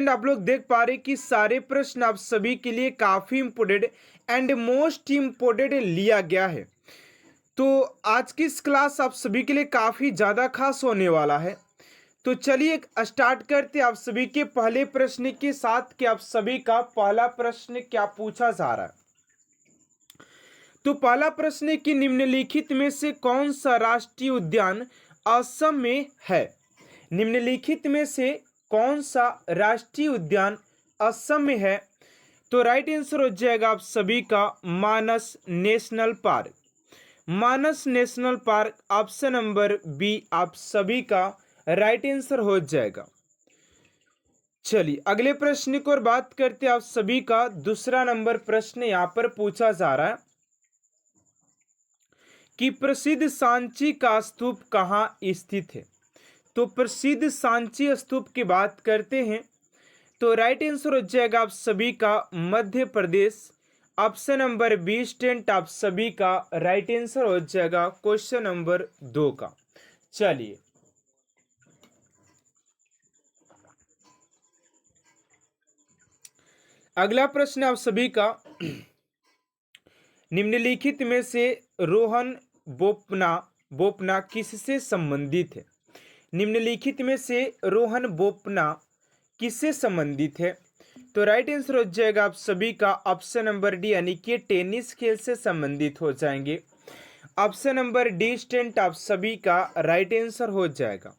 Student आप लोग देख पा रहे कि सारे प्रश्न आप सभी के लिए काफी इंपोर्टेंट एंड मोस्ट इम्पोर्टेंट लिया गया है। तो आज की इस क्लास आप सभी के लिए काफी ज्यादा खास होने वाला है। तो चलिए स्टार्ट करते आप सभी के पहले प्रश्न के साथ कि आप सभी का पहला प्रश्न क्या पूछा जा रहा है। तो पहला प्रश्न है कि निम्नलिखित में से कौन सा राष्ट्रीय उद्यान असम में है। निम्नलिखित में से कौन सा राष्ट्रीय उद्यान असम में है। तो राइट आंसर हो जाएगा आप सभी का Manas national park. Manas national park option number B आप सभी का राइट आंसर हो जाएगा। चलिए अगले प्रश्न की ओर बात करते हैं। आप सभी का दूसरा नंबर प्रश्न यहां पर पूछा जा रहा है कि प्रसिद्ध सांची का स्तूप कहाँ स्थित है। तो प्रसिद्ध सांची स्तूप की बात करते हैं तो राइट आंसर हो जाएगा आप सभी का Madhya Pradesh. Option number B student आप सभी का राइट आंसर हो जाएगा क्वेश्चन नंबर 2 का। चलिए अगला प्रश्न आप सभी का निम्नलिखित में से रोहन बोपना किससे संबंधित है। निम्नलिखित में से रोहन बोपना किससे संबंधित है। तो राइट आंसर हो जाएगा आप सभी का ऑप्शन नंबर डी यानी कि टेनिस खेल से संबंधित हो जाएंगे। ऑप्शन नंबर डी स्टूडेंट आप सभी का राइट आंसर हो जाएगा।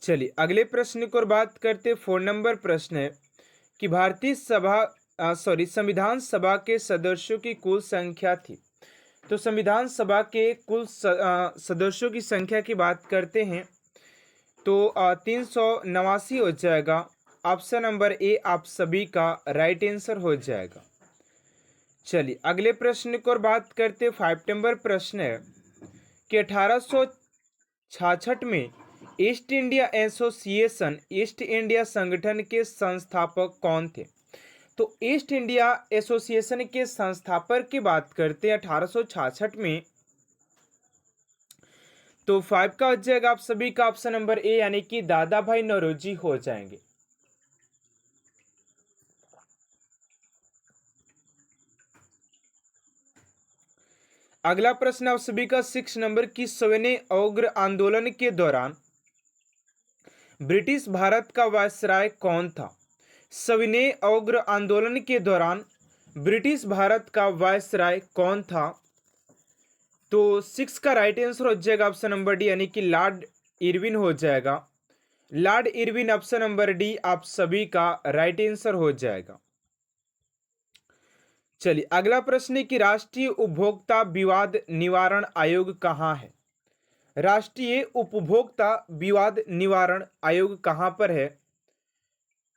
चलिए अगले प्रश्न की ओर बात करते 4 नंबर प्रश्न है कि भारतीय संविधान सभा के सदस्यों की कुल संख्या थी। तो संविधान सभा के कुल सदस्यों की संख्या की बात करते हैं तो 389 हो जाएगा। ऑप्शन नंबर ए आप सभी का राइट आंसर हो जाएगा। चलिए अगले प्रश्न की ओर बात करते 5 नंबर प्रश्न है कि 1866 में east India association east India संगठन के संस्थापक कौन थे। तो ईस्ट इंडिया एसोसिएशन के संस्थापक की बात करते हैं 1866 में तो 5 का हो जाएगा आप सभी का ऑप्शन नंबर ए यानी कि दादा भाई नौरोजी हो जाएंगे। अगला प्रश्न आप सभी का 6 नंबर की सविनय अवग्र आंदोलन के दौरान ब्रिटिश भारत का वायसराय कौन था। सविनय अवग्र आंदोलन के दौरान ब्रिटिश भारत का वायसराय कौन था। तो 6 का राइट आंसर हो जाएगा ऑप्शन नंबर डी यानी कि लॉर्ड इरविन हो जाएगा। Lord Irwin option number D आप सभी का राइट आंसर हो जाएगा। चलिए अगला प्रश्न है कि राष्ट्रीय उपभोक्ता विवाद निवारण आयोग कहाँ है। राष्ट्रीय उपभोक्ता विवाद निवारण आयोग कहाँ पर है।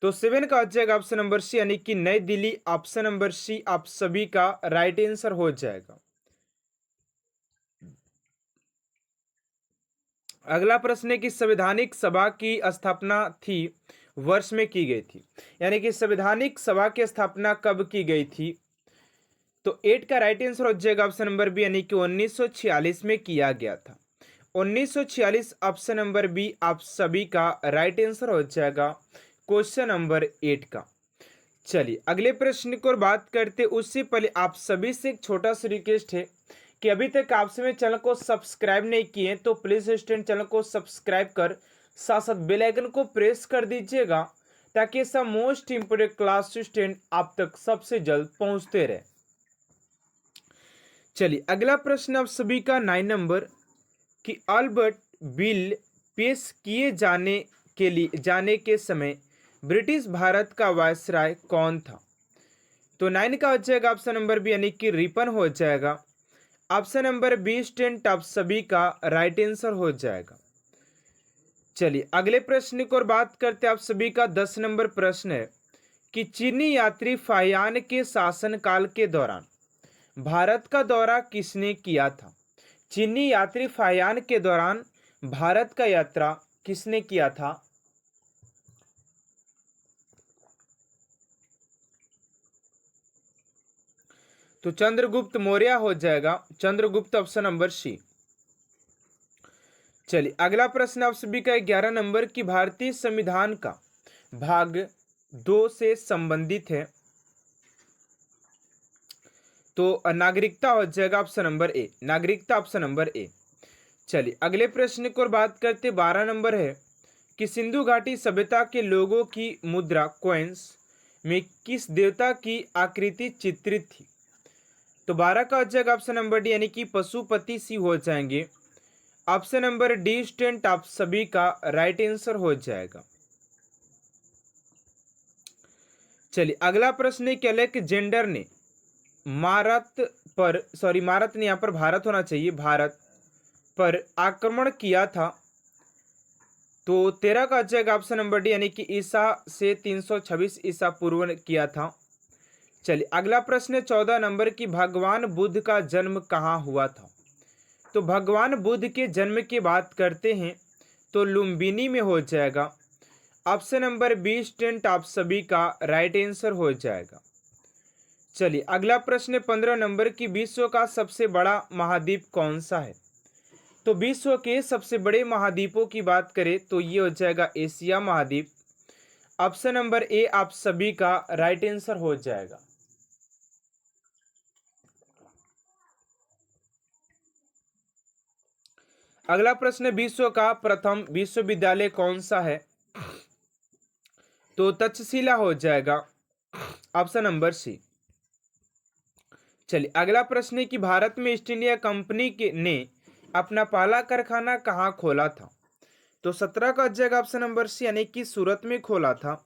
तो 7 का हो जाएगा ऑप्शन नंबर सी यानी कि नई दिल्ली। ऑप्शन नंबर सी आप सभी का राइट आंसर हो जाएगा। अगला प्रश्न है कि संवैधानिक सभा की स्थापना थी वर्ष में की गई थी। यानी कि संवैधानिक सभा की स्थापना कब की गई थी। तो 8 का राइट आंसर हो जाएगा ऑप्शन नंबर बी यानी कि 1946 में किया गया था। 1946 ऑप्शन नंबर बी आप सभी का राइट आंसर हो जाएगा क्वेश्चन नंबर 8 का। चलिए अगले प्रश्न की ओर बात करते उससे पहले आप सभी से एक छोटा सा रिक्वेस्ट है कि अभी तक आप सभी चैनल को सब्सक्राइब नहीं किए तो प्लीज स्टूडेंट चैनल को सब्सक्राइब कर साथ साथ बेल आइकन को प्रेस कर दीजिएगा ताकि ऐसा मोस्ट इंपोर्टेंट क्लास स्टूडेंट आप तक सबसे जल्द पहुंचते रहे। चलिए अगला प्रश्न आप सभी का 9 नंबर कि अल्बर्ट बिल पेश किए जाने के समय ब्रिटिश भारत का वायसराय कौन था। तो 9 का हो जाएगा ऑप्शन नंबर बी यानी कि रिपन हो जाएगा। ऑप्शन नंबर बी स्टूडेंट आप सभी का राइट आंसर हो जाएगा। चलिए अगले प्रश्न की ओर बात करते हैं। आप सभी का 10 नंबर प्रश्न है कि चीनी यात्री फाहियान के शासनकाल के दौरान भारत का दौरा किसने किया था। चीनी यात्री फाहियान के दौरान भारत का यात्रा किसने किया था। तो चंद्रगुप्त मौर्य हो जाएगा। Chandragupta option number C. चलिए अगला प्रश्न आप सभी का 11 नंबर की भारतीय संविधान का भाग 2 से संबंधित है। तो नागरिकता हो जाएगा ऑप्शन नंबर ए, नागरिकता ऑप्शन नंबर ए। चलिए अगले प्रश्न की ओर बात करते, 12 नंबर है कि सिंधु घाटी सभ्यता के लोगों की मुद्रा कॉइन्स में किस देवता की आकृति चित्रित थी? तो 12 का हो जाएगा ऑप्शन नंबर डी, यानी कि पशुपति सी हो जाएंगे। ऑप्शन नंबर डी स्टूडेंट आप सभी का राइट आंसर हो जाएगा। चलिए अगला प्रश्न है कि अलेक्जेंडर ने मारत ने यहाँ पर भारत होना चाहिए, भारत पर आक्रमण किया था। तो 13 का हो जाएगा ऑप्शन नंबर डी, यानी कि ईसा से 326 ईसा पूर्व ने किया था। चलिए अगला प्रश्न है 14 नंबर की भगवान बुद्ध का जन्म कहाँ हुआ था? तो भगवान बुद्ध के जन्म की बात करते हैं तो लुम्बिनी में हो जाएगा। ऑप्शन नंबर 20 स्टूडेंट आप सभी का राइट आंसर हो जाएगा। चलिए अगला प्रश्न 15 नंबर की विश्व का सबसे बड़ा महाद्वीप कौन सा है? तो विश्व के सबसे बड़े महाद्वीपों की बात करें तो ये हो जाएगा एशिया महाद्वीप। ऑप्शन नंबर ए आप सभी का राइट आंसर हो जाएगा। अगला प्रश्न विश्व का प्रथम विश्वविद्यालय कौन सा है? तो तक्षशिला हो जाएगा, ऑप्शन नंबर सी। चलिए अगला प्रश्न है कि भारत में ईस्ट इंडिया कंपनी ने अपना पहला कारखाना कहाँ खोला था? तो 17 का हो जाएगा ऑप्शन नंबर सी, यानी कि सूरत में खोला था।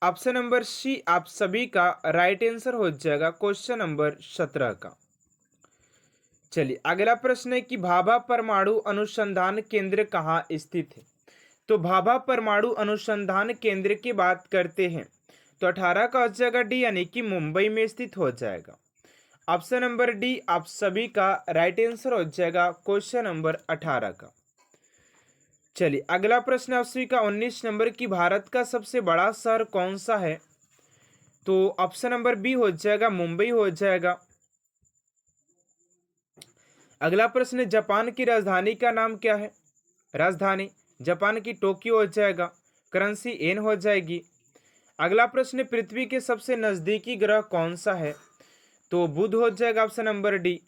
ऑप्शन नंबर सी आप सभी का राइट आंसर हो जाएगा क्वेश्चन नंबर 17 का। चलिए अगला प्रश्न है कि भाभा परमाणु अनुसंधान केंद्र कहाँ स्थित है? तो भाभा परमाणु अनुसंधान केंद्र की बात करते हैं तो 18 का हो जाएगा डी, यानी कि मुंबई में स्थित हो जाएगा। ऑप्शन नंबर डी आप सभी का राइट आंसर हो जाएगा क्वेश्चन नंबर 18 का। चलिए अगला प्रश्न आप सभी का 19 नंबर की भारत का सबसे बड़ा शहर कौन सा है? तो ऑप्शन नंबर बी हो जाएगा मुंबई हो जाएगा। अगला प्रश्न जापान की राजधानी का नाम क्या है? राजधानी जापान की टोक्यो हो जाएगा, करेंसी येन हो जाएगी। अगला प्रश्न पृथ्वी के सबसे नजदीकी ग्रह कौन सा है? तो बुध हो जाएगा, ऑप्शन नंबर डी।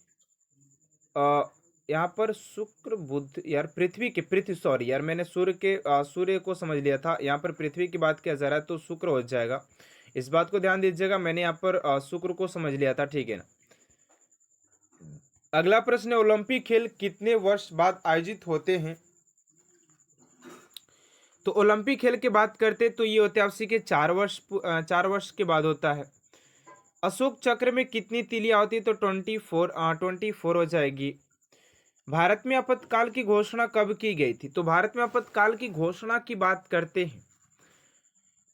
यहाँ पर शुक्र बुध, यार पृथ्वी सॉरी यार मैंने सूर्य को समझ लिया था, यहाँ पर पृथ्वी की बात किया जा रहा है तो शुक्र हो जाएगा। इस बात को ध्यान दीजिएगा, मैंने यहाँ पर शुक्र को समझ लिया था, ठीक है ना। अगला प्रश्न ओलंपिक खेल कितने वर्ष बाद आयोजित होते हैं? तो ओलंपिक खेल की बात करते तो ये होते हैं आपसी के 4 वर्ष के बाद होता है। अशोक चक्र में कितनी तीलियां होती है? तो 24 हो जाएगी। भारत में आपातकाल की घोषणा कब की गई थी? तो भारत में आपातकाल की घोषणा की बात करते हैं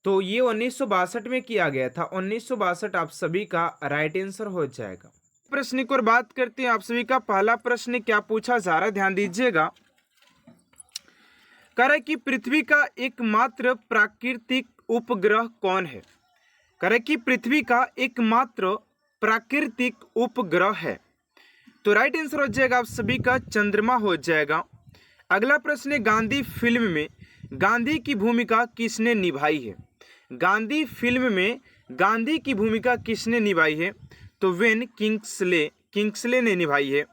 तो ये 1962 में किया गया था। 1962 आप सभी का राइट आंसर हो जाएगा। प्रश्न की ओर बात करते हैं, आप सभी का पहला प्रश्न क्या पूछा जा रहा है, ध्यान दीजिएगा। कह रहा है कि पृथ्वी का एकमात्र प्राकृतिक उपग्रह कौन है? कह रहा है कि पृथ्वी का एकमात्र प्राकृतिक उपग्रह है। तो राइट आंसर हो जाएगा आप सभी का चंद्रमा हो जाएगा। अगला प्रश्न है गांधी फिल्म में गांधी की भूमिका किसने निभाई है? गांधी फिल्म में गांधी की भूमिका किसने निभाई है? तो वेन किंग्सले ने निभाई है।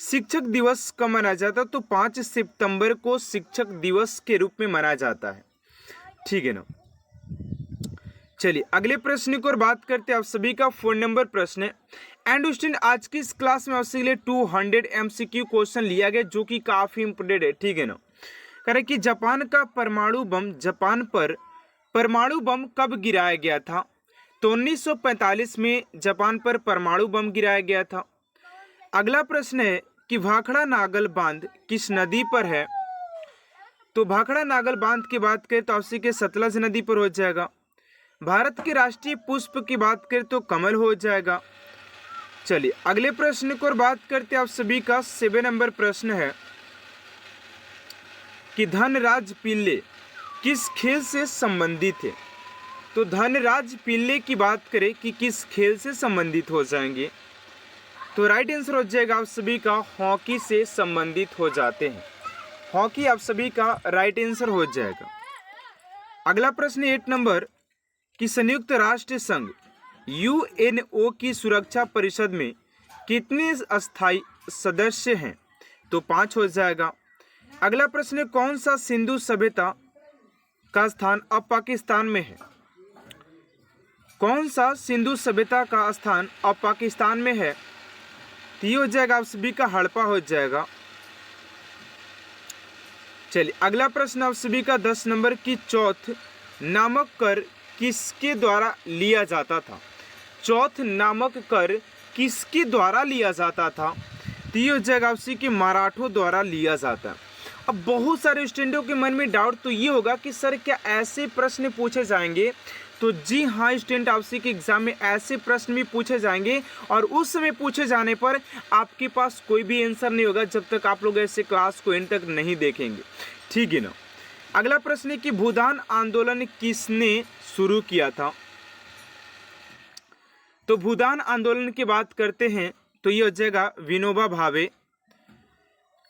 शिक्षक दिवस कब मनाया जाता है? तो 5 सितंबर को शिक्षक दिवस के रूप में मनाया जाता है, ठीक है ना। चलिए अगले प्रश्न की ओर बात करते हैं, आप सभी का 4 नंबर प्रश्न है। एंड स्टूडेंट आज की इस क्लास में आपसे लिए 200 MCQ क्वेश्चन लिया गया जो कि काफी इंपोर्टेंट है, ठीक है ना। कह रहे कि जापान पर परमाणु बम कब गिराया गया था? तो 1945 में जापान पर परमाणु बम गिराया गया था। अगला प्रश्न है कि भाखड़ा नागल बांध किस नदी पर है? तो भाखड़ा नागल बांध की बात करें तो आपसी के सतलज नदी पर हो जाएगा। भारत के राष्ट्रीय पुष्प की बात करें तो कमल हो जाएगा। चलिए अगले प्रश्न की ओर बात करते हैं, आप सभी का 7 नंबर प्रश्न है कि धनराज पिल्ले किस खेल से संबंधित है? तो धनराज पिल्ले की बात करें कि किस खेल से संबंधित हो जाएंगे? तो राइट आंसर हो जाएगा आप सभी का हॉकी से संबंधित हो जाते हैं। हॉकी आप सभी का राइट आंसर हो जाएगा। अगला प्रश्न 8 नंबर कि संयुक्त राष्ट्र संघ यूएनओ की सुरक्षा परिषद में कितने अस्थायी सदस्य हैं? तो 5 हो जाएगा। अगला प्रश्न, कौन सा सिंधु सभ्यता का स्थान अब पाकिस्तान में है? कौन सा सिंधु सभ्यता का स्थान अब पाकिस्तान में है? तो ये हो जाएगा आप सभी का हड़प्पा हो जाएगा। चलिए अगला प्रश्न आप सभी का 10 नंबर की चौथ नामक कर किसके द्वारा लिया जाता था? चौथ नामक कर किसके द्वारा लिया जाता था? तो ये हो जाएगा आप सभी के मराठों द्वारा लिया जाता है। अब बहुत सारे स्टूडेंटों के मन में डाउट तो ये होगा कि सर क्या ऐसे प्रश्न पूछे जाएंगे? तो जी हाँ स्टूडेंट, आपसे के एग्जाम में ऐसे प्रश्न भी पूछे जाएंगे और उस समय पूछे जाने पर आपके पास कोई भी आंसर नहीं होगा जब तक आप लोग ऐसे क्लास को एंड तक नहीं देखेंगे, ठीक है ना। अगला प्रश्न है कि भूदान आंदोलन किसने शुरू किया था? तो भूदान आंदोलन की बात करते हैं तो ये हो जाएगा विनोबा भावे।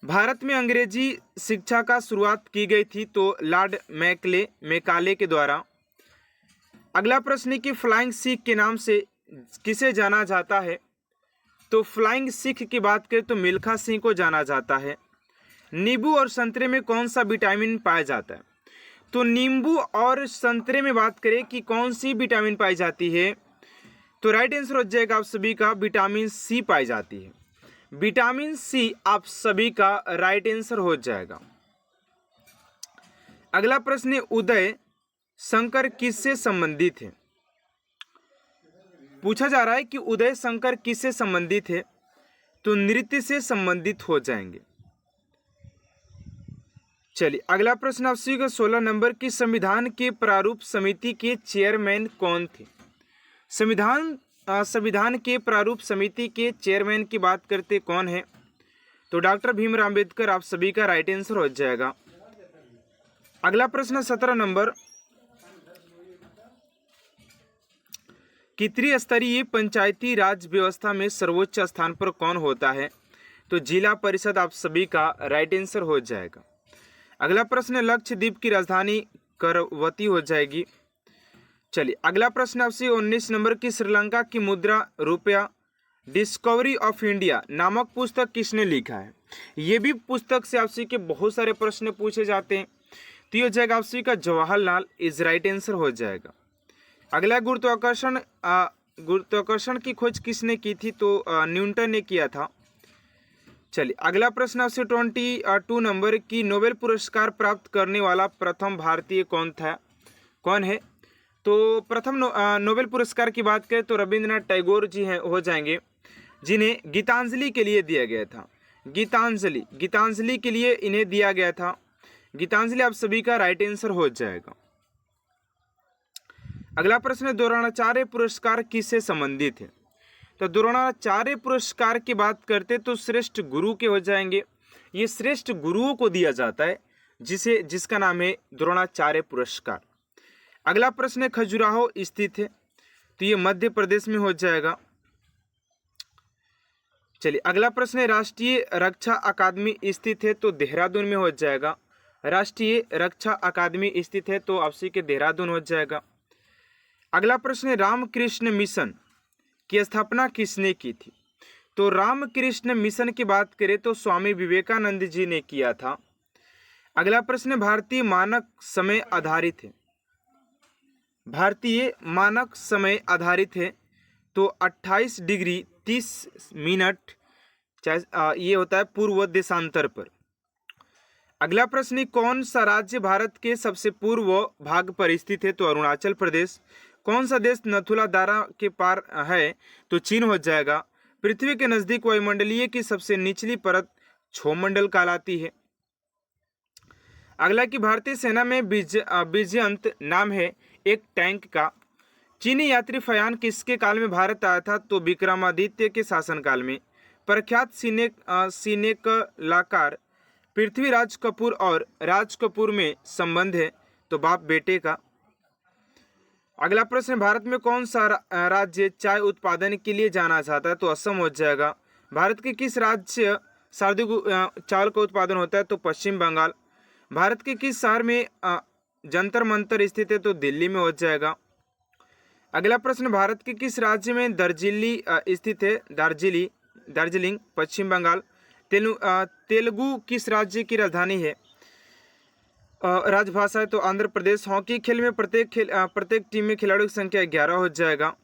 भारत में अंग्रेजी शिक्षा का शुरुआत की गई थी तो लॉर्ड मैकाले के द्वारा। अगला प्रश्न है कि फ्लाइंग सिख के नाम से किसे जाना जाता है? तो फ्लाइंग सिख की बात करें तो मिल्खा सिंह को जाना जाता है। नींबू और संतरे में कौन सा विटामिन पाया जाता है? तो नींबू और संतरे में बात करें कि कौन सी विटामिन पाई जाती है? तो राइट आंसर हो जाएगा आप सभी का विटामिन सी पाई जाती है। विटामिन सी आप सभी का राइट आंसर हो जाएगा। अगला प्रश्न है उदय शंकर किससे संबंधित है? पूछा जा रहा है कि उदय शंकर किससे संबंधित है? तो नृत्य से संबंधित हो जाएंगे। चलिए अगला प्रश्न आपसे 16 नंबर की संविधान के प्रारूप समिति के चेयरमैन कौन थे? संविधान के प्रारूप समिति के चेयरमैन की बात करते कौन है? तो डॉक्टर भीमराव अंबेडकर आप सभी का राइट आंसर हो जाएगा। अगला प्रश्न 17 नंबर कि त्रिस्तरीय पंचायती राज व्यवस्था में सर्वोच्च स्थान पर कौन होता है? तो जिला परिषद आप सभी का राइट आंसर हो जाएगा। अगला प्रश्न लक्षद्वीप की राजधानी करवती हो जाएगी। चलिए अगला प्रश्न आपसे 19 नंबर की श्रीलंका की मुद्रा रुपया डिस्कवरी ऑफ इंडिया नामक पुस्तक किसने लिखा है? ये भी पुस्तक से आपसे के बहुत सारे प्रश्न पूछे जाते हैं। तो ये हो जाएगा आपसे का जवाहरलाल इज राइट आंसर हो जाएगा। अगला गुरुत्वाकर्षण की खोज किसने की थी? तो न्यूटन ने किया था। चलिए अगला प्रश्न आपसे 22 नंबर की नोबेल पुरस्कार प्राप्त करने वाला प्रथम भारतीय कौन है? तो प्रथम नोबेल पुरस्कार की बात करें तो रविंद्रनाथ टैगोर जी हैं हो जाएंगे, जिन्हें गीतांजलि के लिए दिया गया था। गीतांजलि के लिए इन्हें दिया गया था। गीतांजलि आप सभी का राइट आंसर हो जाएगा। अगला प्रश्न द्रोणाचार्य पुरस्कार किससे संबंधित है? तो द्रोणाचार्य पुरस्कार की बात करते तो श्रेष्ठ गुरु के हो जाएंगे। ये श्रेष्ठ गुरुओं को दिया जाता है जिसका नाम है द्रोणाचार्य पुरस्कार। अगला प्रश्न खजुराहो स्थित है, तो ये मध्य प्रदेश में हो जाएगा। चलिए अगला प्रश्न राष्ट्रीय रक्षा अकादमी स्थित है, तो देहरादून में हो जाएगा। राष्ट्रीय रक्षा अकादमी स्थित है तो आपसे के देहरादून हो जाएगा। अगला प्रश्न रामकृष्ण मिशन की स्थापना किसने की थी? तो रामकृष्ण मिशन की बात करें तो स्वामी विवेकानंद जी ने किया था। अगला प्रश्न भारतीय मानक समय आधारित है। भारतीय मानक समय आधारित है तो 28 डिग्री 30 मिनट ये होता है पूर्व देशांतर पर। अगला प्रश्न कौन सा राज्य भारत के सबसे पूर्व भाग पर स्थित है? तो अरुणाचल प्रदेश। कौन सा देश नथुला दारा के पार है? तो चीन हो जाएगा। पृथ्वी के नजदीक वायुमंडलीय की सबसे निचली परत क्षोमंडल कहलाती है। अगला कि भारतीय सेना में विजयंत नाम है एक टैंक का। चीनी यात्री फयान किसके काल में भारत आया था? तो विक्रमादित्य के शासनकाल में। प्रख्यात सिनेकलाकार पृथ्वीराज कपूर और राज कपूर में संबंध है, तो बाप बेटे का। अगला प्रश्न भारत में कौन सा राज्य चाय उत्पादन के लिए जाना जाता है? तो असम हो जाएगा। भारत के किस राज्य सर्दी चावल का उत्पादन होता है? तो पश्चिम बंगाल। भारत के किस शहर में जंतर मंतर स्थित है तो दिल्ली में हो जाएगा। अगला प्रश्न, भारत के किस राज्य में स्थित है? दार्जिलिंग पश्चिम बंगाल। तेलुगु किस राज्य की राजधानी है? राजभाषा है तो आंध्र प्रदेश। हॉकी खेल में प्रत्येक टीम में खिलाड़ियों की संख्या 11 हो जाएगा।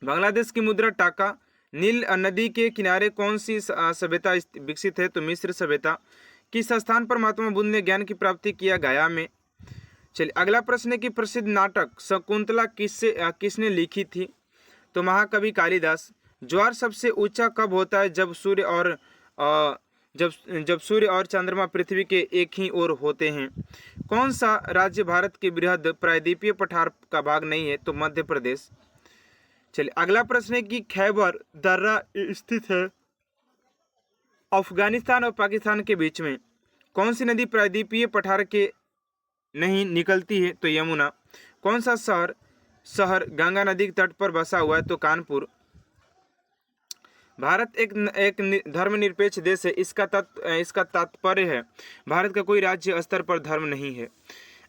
बांग्लादेश की मुद्रा टाका। नील नदी के किनारे कौन सी सभ्यता विकसित है? तो मिस्र सभ्यता। किस स्थान पर महात्मा बुद्ध ने ज्ञान की प्राप्ति किया? गया में। चलिए अगला प्रश्न है कि प्रसिद्ध नाटक शकुंतला किसने लिखी थी? तो महाकवि कालिदास। ज्वार सबसे ऊंचा कब होता है? जब सूर्य और चंद्रमा पृथ्वी के एक ही ओर होते हैं। कौन सा राज्य भारत के बृहद प्रायद्वीपीय पठार का भाग नहीं है? तो मध्य प्रदेश। चलिए अगला प्रश्न है कि खैबर दर्रा स्थित है अफगानिस्तान और पाकिस्तान के बीच में। कौन सी नदी प्रायद्वीपीय पठार के नहीं निकलती है? तो यमुना। कौन सा शहर गंगा नदी के तट पर बसा हुआ है? तो कानपुर। भारत एक धर्मनिरपेक्ष देश है, इसका तात्पर्य है भारत का कोई राज्य स्तर पर धर्म नहीं है।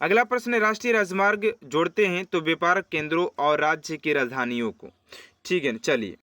अगला प्रश्न है, राष्ट्रीय राजमार्ग जोड़ते हैं तो व्यापार केंद्रों और राज्य की राजधानियों को। ठीक है, चलिए